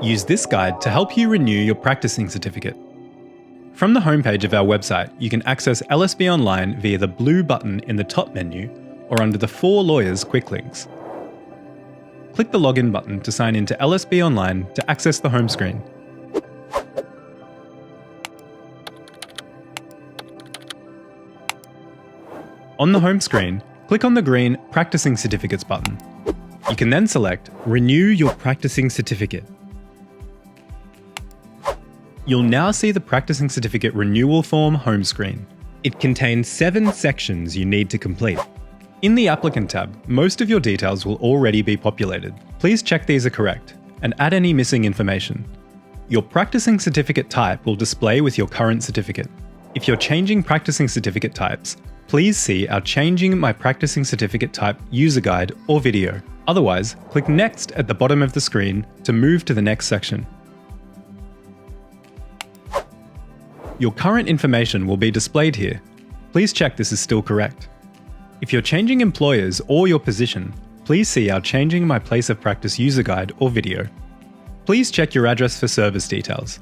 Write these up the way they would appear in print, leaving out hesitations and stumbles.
Use this guide to help you renew your practicing certificate. From the homepage of our website, you can access LSB Online via the blue button in the top menu or under the For Lawyers quick links. Click the Login button to sign into LSB Online to access the home screen. On the home screen, click on the green Practicing Certificates button. You can then select Renew Your Practicing Certificate. You'll now see the Practicing Certificate Renewal Form home screen. It contains 7 sections you need to complete. In the Applicant tab, most of your details will already be populated. Please check these are correct and add any missing information. Your Practicing Certificate type will display with your current certificate. If you're changing Practicing Certificate types, please see our Changing My Practicing Certificate Type user guide or video. Otherwise, click Next at the bottom of the screen to move to the next section. Your current information will be displayed here. Please check this is still correct. If you're changing employers or your position, please see our Changing My Place of Practice user guide or video. Please check your address for service details.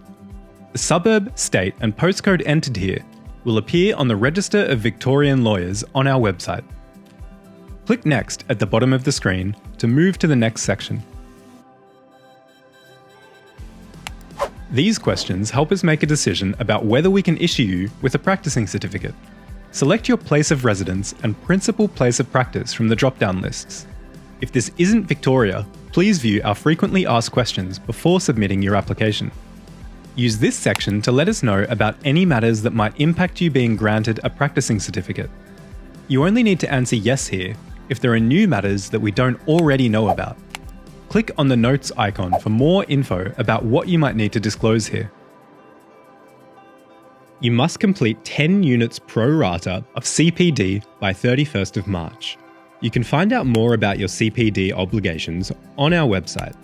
The suburb, state, and postcode entered here will appear on the Register of Victorian Lawyers on our website. Click Next at the bottom of the screen to move to the next section. These questions help us make a decision about whether we can issue you with a practicing certificate. Select your place of residence and principal place of practice from the drop-down lists. If this isn't Victoria, please view our frequently asked questions before submitting your application. Use this section to let us know about any matters that might impact you being granted a practicing certificate. You only need to answer yes here if there are new matters that we don't already know about. Click on the Notes icon for more info about what you might need to disclose here. You must complete 10 units pro rata of CPD by 31st of March. You can find out more about your CPD obligations on our website.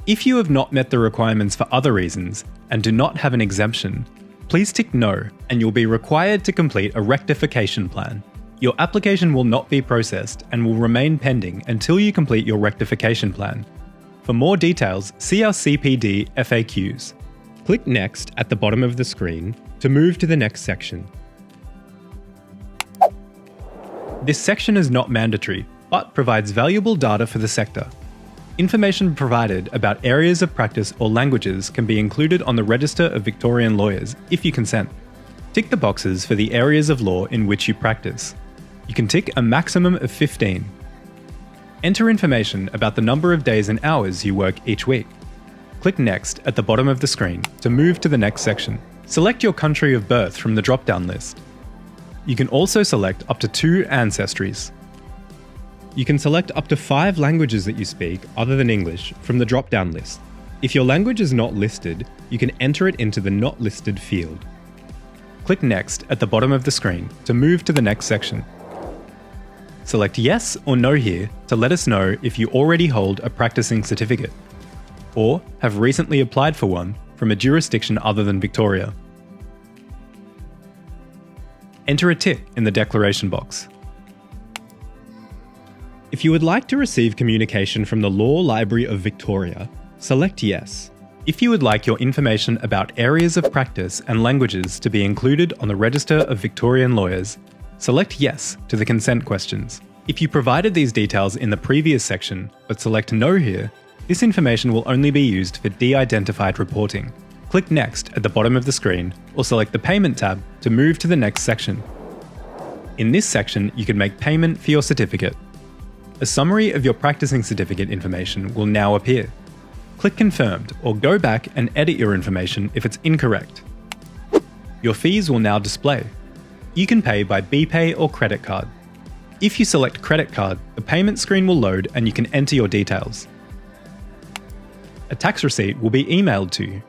If you have not met the requirements for other reasons and do not have an exemption, please tick No and you'll be required to complete a rectification plan. Your application will not be processed and will remain pending until you complete your rectification plan. For more details, see our CPD FAQs. Click Next at the bottom of the screen to move to the next section. This section is not mandatory, but provides valuable data for the sector. Information provided about areas of practice or languages can be included on the Register of Victorian Lawyers if you consent. Tick the boxes for the areas of law in which you practice. You can tick a maximum of 15. Enter information about the number of days and hours you work each week. Click Next at the bottom of the screen to move to the next section. Select your country of birth from the drop-down list. You can also select up to 2 ancestries. You can select up to 5 languages that you speak other than English from the drop-down list. If your language is not listed, you can enter it into the Not Listed field. Click Next at the bottom of the screen to move to the next section. Select Yes or No here to let us know if you already hold a practicing certificate, or have recently applied for one from a jurisdiction other than Victoria. Enter a tick in the declaration box. If you would like to receive communication from the Law Library of Victoria, select Yes. If you would like your information about areas of practice and languages to be included on the Register of Victorian Lawyers, select Yes to the consent questions. If you provided these details in the previous section, but select No here, this information will only be used for de-identified reporting. Click Next at the bottom of the screen, or select the Payment tab to move to the next section. In this section, you can make payment for your certificate. A summary of your practicing certificate information will now appear. Click Confirmed, or go back and edit your information if it's incorrect. Your fees will now display. You can pay by BPay or credit card. If you select credit card, the payment screen will load and you can enter your details. A tax receipt will be emailed to you.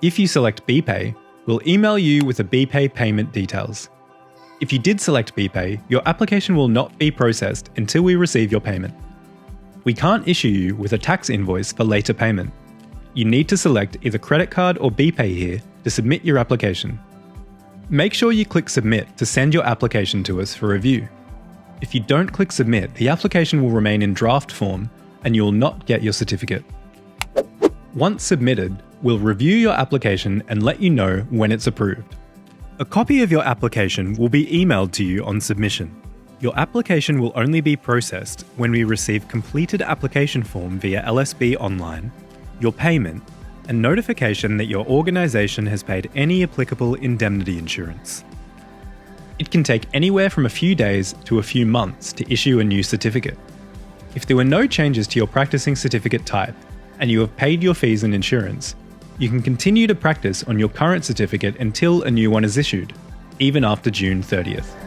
If you select BPay, we'll email you with the BPay payment details. If you did select BPay, your application will not be processed until we receive your payment. We can't issue you with a tax invoice for later payment. You need to select either credit card or BPay here to submit your application. Make sure you click Submit to send your application to us for review. If you don't click Submit, the application will remain in draft form and you will not get your certificate. Once submitted, we'll review your application and let you know when it's approved. A copy of your application will be emailed to you on submission. Your application will only be processed when we receive completed application form via LSB online, your payment, and notification that your organisation has paid any applicable indemnity insurance. It can take anywhere from a few days to a few months to issue a new certificate. If there were no changes to your practising certificate type and you have paid your fees and insurance, you can continue to practice on your current certificate until a new one is issued, even after June 30th.